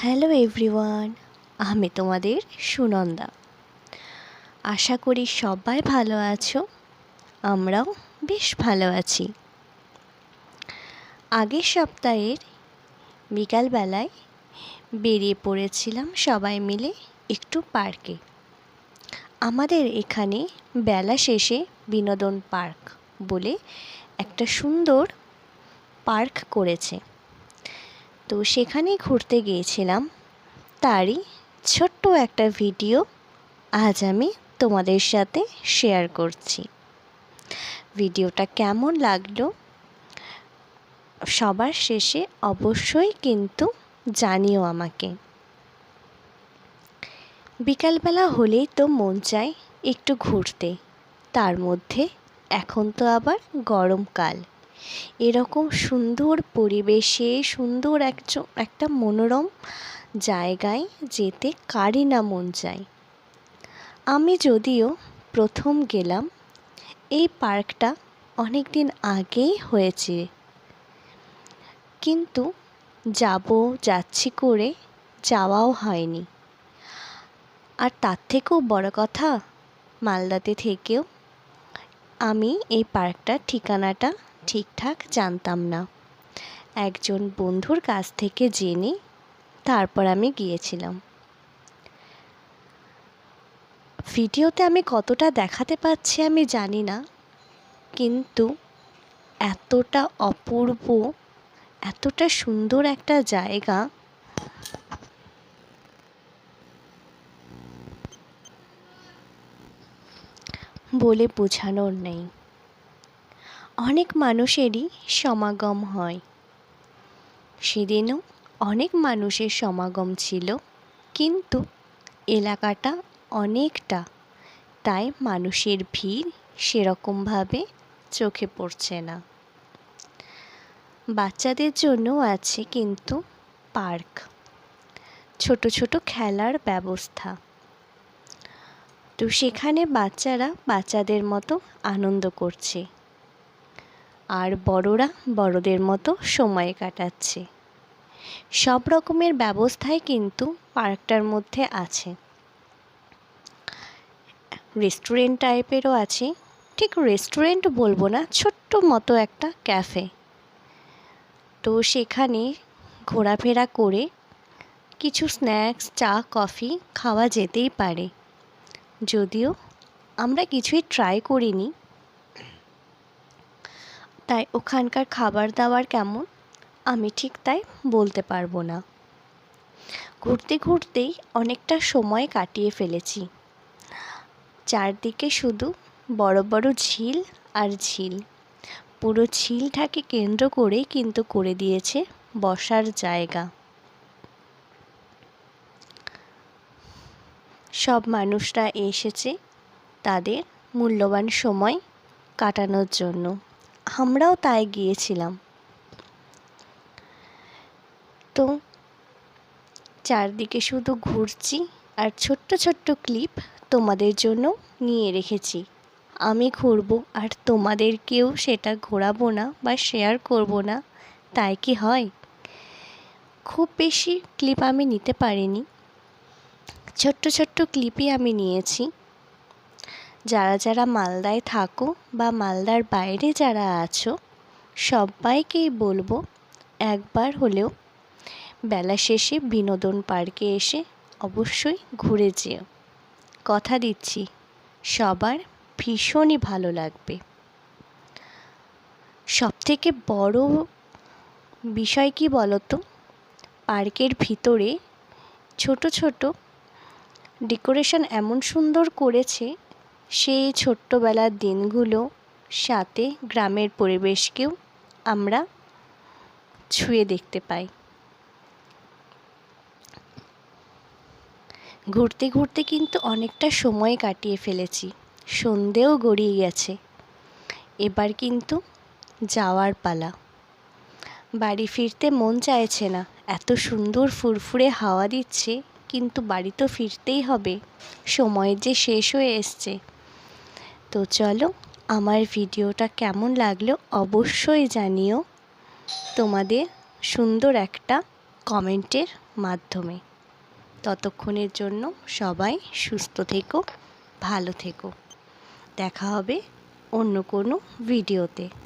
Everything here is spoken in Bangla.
হ্যালো এভরিওয়ান, আমি তোমাদের সুনন্দা। আশা করি সবাই ভালো আছো। আমরাও বেশ ভালো আছি। আগের সপ্তাহের বিকালবেলায় বেরিয়ে পড়েছিলাম সবাই মিলে একটু পার্কে। আমাদের এখানে বেলা শেষে বিনোদন পার্ক বলে একটা সুন্দর পার্ক করেছে। তো সেখানেই ঘুরতে গিয়েছিলাম। তারই ছোট্ট একটা ভিডিও আজ আমি তোমাদের সাথে শেয়ার করছি। ভিডিওটা কেমন লাগলো সবার শেষে অবশ্যই কিন্তু জানিও আমাকে। বিকালবেলা হলেই তো মন চায় একটু ঘুরতে, তার মধ্যে এখন তো আবার গরমকাল। এরকম সুন্দর পরিবেশে সুন্দর একটা মনোরম জায়গায় যেতে কারই না মন চায়। আমি যদিও প্রথম গেলাম, এই পার্কটা অনেক দিন আগেই হয়েছে, কিন্তু যাচ্ছি করে যাওয়াও হয়নি। আর তার থেকেও বড় কথা, মালদাতে থেকেও আমি এই পার্কটার ঠিকানাটা ঠিকঠাক জানতাম না। একজন বন্ধুর কাছ থেকে জেনে তারপর আমি গিয়েছিলাম। ভিডিওতে আমি কতটা দেখাতে পারছি আমি জানি না, কিন্তু এতটা অপূর্ব, এতটা সুন্দর একটা জায়গা বলে বোঝানোর নেই। অনেক মানুষেরই সমাগম হয়। সেদিনও অনেক মানুষের সমাগম ছিল, কিন্তু এলাকাটা অনেকটা, তাই মানুষের ভিড় সেরকমভাবে চোখে পড়ছে না। বাচ্চাদের জন্যও আছে কিন্তু পার্ক, ছোট ছোট খেলার ব্যবস্থা। তো সেখানে বাচ্চারা বাচ্চাদের মতো আনন্দ করছে, আর বড়রা বড়দের মতো সময় কাটাচ্ছে। সব রকমের ব্যবস্থাই কিন্তু পার্কটার মধ্যে আছে। রেস্টুরেন্ট টাইপেরও আছে, ঠিক রেস্টুরেন্ট বলবো না, ছোট্ট মতো একটা ক্যাফে। তো সেখানে ঘোরাফেরা করে কিছু স্ন্যাক্স, চা, কফি খাওয়া যেতেই পারে। যদিও আমরা কিছুই ট্রাই করিনি, তাই ওখানকার খাবার দাবার কেমন আমি ঠিক তাই বলতে পারবো না। ঘুরতে ঘুরতেই অনেকটা সময় কাটিয়ে ফেলেছি। চারদিকে শুধু বড় বড় ঝিল আর ঝিল। পুরো ঝিলটাকে কেন্দ্র করেই কিন্তু করে দিয়েছে বসার জায়গা। সব মানুষরা এসেছে তাদের মূল্যবান সময় কাটানোর জন্য। আমরাও তাই গিয়েছিলাম। তো চারদিকে শুধু ঘুরছি আর ছোট্ট ছোট্ট ক্লিপ তোমাদের জন্য নিয়ে রেখেছি। আমি ঘুরবো আর তোমাদেরকেও সেটা ঘোরাবো না বা শেয়ার করবো না, তাই কি হয়? খুব বেশি ক্লিপ আমি নিতে পারিনি, ছোট্ট ছোট্ট ক্লিপই আমি নিয়েছি। যারা যারা মালদায় থাকো বা মালদার বাইরে যারা আছো, সবাইকেই বলবো একবার হলেও বেলা শেষে বিনোদন পার্কে এসে অবশ্যই ঘুরে যেও। কথা দিচ্ছি সবার ভীষণই ভালো লাগবে। সবথেকে বড় বিষয় কি বলো তো, পার্কের ভিতরে ছোট ছোট ডেকোরেশন এমন সুন্দর করেছে, সেই ছোট্টবেলার দিনগুলো সাথে গ্রামের পরিবেশকেও আমরা ছুঁয়ে দেখতে পাই। ঘুরতে ঘুরতে কিন্তু অনেকটা সময় কাটিয়ে ফেলেছি, সন্ধেও গড়িয়ে গেছে। এবার কিন্তু যাওয়ার পালা। বাড়ি ফিরতে মন চাইছে না, এত সুন্দর ফুরফুরে হাওয়া দিচ্ছে, কিন্তু বাড়ি তো ফিরতেই হবে, সময় যে শেষ হয়ে এসছে। তো চলো, আমার ভিডিওটা কেমন লাগলো অবশ্যই জানিও। তোমাদের সুন্দর একটা কমেন্টের মাধ্যমে। ততক্ষণের জন্য সবাই সুস্থ থেকো, ভালো থেকো। দেখা হবে অন্য কোনো ভিডিওতে।